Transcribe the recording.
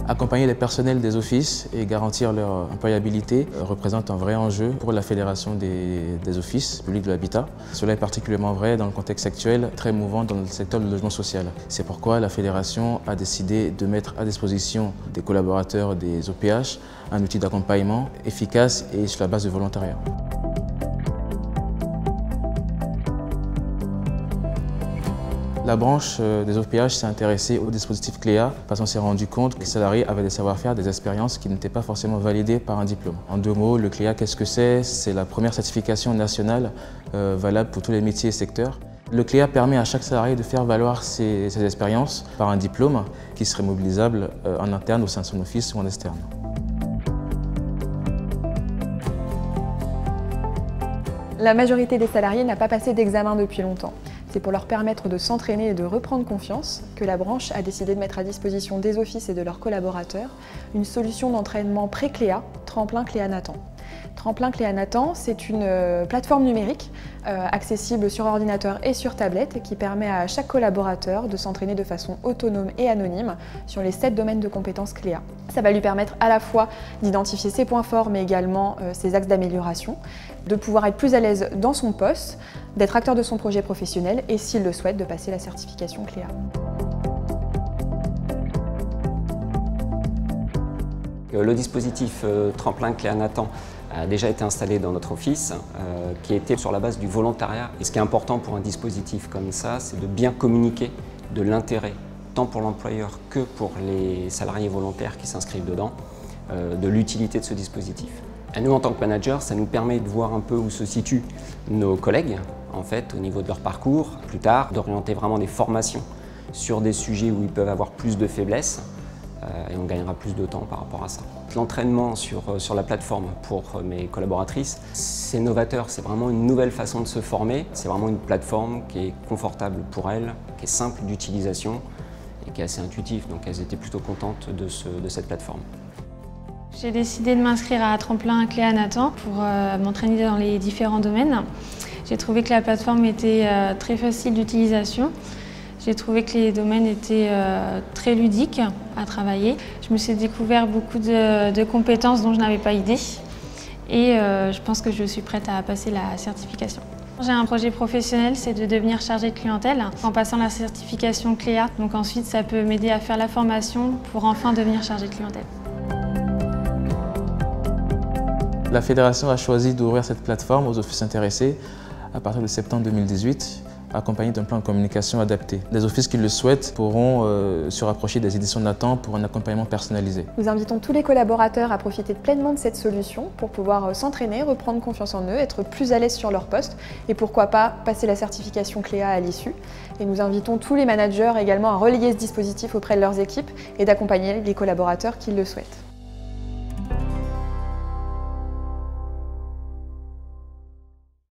Accompagner les personnels des offices et garantir leur employabilité représente un vrai enjeu pour la Fédération des offices publics de l'habitat. Cela est particulièrement vrai dans le contexte actuel, très mouvant dans le secteur du logement social. C'est pourquoi la Fédération a décidé de mettre à disposition des collaborateurs des OPH un outil d'accompagnement efficace et sur la base de volontariat. La branche des OPH s'est intéressée au dispositif CLEA parce qu'on s'est rendu compte que les salariés avaient des savoir-faire, des expériences qui n'étaient pas forcément validées par un diplôme. En deux mots, le CLEA, qu'est-ce que c'est? C'est la première certification nationale valable pour tous les métiers et secteurs. Le CLEA permet à chaque salarié de faire valoir ses expériences par un diplôme qui serait mobilisable en interne au sein de son office ou en externe. La majorité des salariés n'a pas passé d'examen depuis longtemps. C'est pour leur permettre de s'entraîner et de reprendre confiance que la branche a décidé de mettre à disposition des offices et de leurs collaborateurs une solution d'entraînement pré-CLEA, Tremplin Cléa Nathan. Tremplin Cléa Nathan, c'est une plateforme numérique accessible sur ordinateur et sur tablette qui permet à chaque collaborateur de s'entraîner de façon autonome et anonyme sur les 7 domaines de compétences CLEA. Ça va lui permettre à la fois d'identifier ses points forts mais également ses axes d'amélioration, de pouvoir être plus à l'aise dans son poste, d'être acteur de son projet professionnel et s'il le souhaite de passer la certification CLEA. Le dispositif Tremplin Cléa Nathan a déjà été installé dans notre office, qui était sur la base du volontariat. Et ce qui est important pour un dispositif comme ça, c'est de bien communiquer de l'intérêt, tant pour l'employeur que pour les salariés volontaires qui s'inscrivent dedans, de l'utilité de ce dispositif. Et nous, en tant que manager, ça nous permet de voir un peu où se situent nos collègues, en fait, au niveau de leur parcours, plus tard, d'orienter vraiment des formations sur des sujets où ils peuvent avoir plus de faiblesses, et on gagnera plus de temps par rapport à ça. L'entraînement sur la plateforme pour mes collaboratrices, c'est novateur, c'est vraiment une nouvelle façon de se former. C'est vraiment une plateforme qui est confortable pour elles, qui est simple d'utilisation et qui est assez intuitive. Donc elles étaient plutôt contentes de cette plateforme. J'ai décidé de m'inscrire à Tremplin Cléa Nathan pour m'entraîner dans les différents domaines. J'ai trouvé que la plateforme était très facile d'utilisation. J'ai trouvé que les domaines étaient très ludiques à travailler. Je me suis découvert beaucoup de compétences dont je n'avais pas idée et je pense que je suis prête à passer la certification. J'ai un projet professionnel, c'est de devenir chargée de clientèle en passant la certification CLEA. Donc ensuite, ça peut m'aider à faire la formation pour enfin devenir chargée de clientèle. La Fédération a choisi d'ouvrir cette plateforme aux offices intéressés à partir de septembre 2018. Accompagné d'un plan de communication adapté. Les offices qui le souhaitent pourront se rapprocher des éditions Nathan pour un accompagnement personnalisé. Nous invitons tous les collaborateurs à profiter pleinement de cette solution pour pouvoir s'entraîner, reprendre confiance en eux, être plus à l'aise sur leur poste et pourquoi pas passer la certification CLEA à l'issue. Et nous invitons tous les managers également à relayer ce dispositif auprès de leurs équipes et d'accompagner les collaborateurs qui le souhaitent.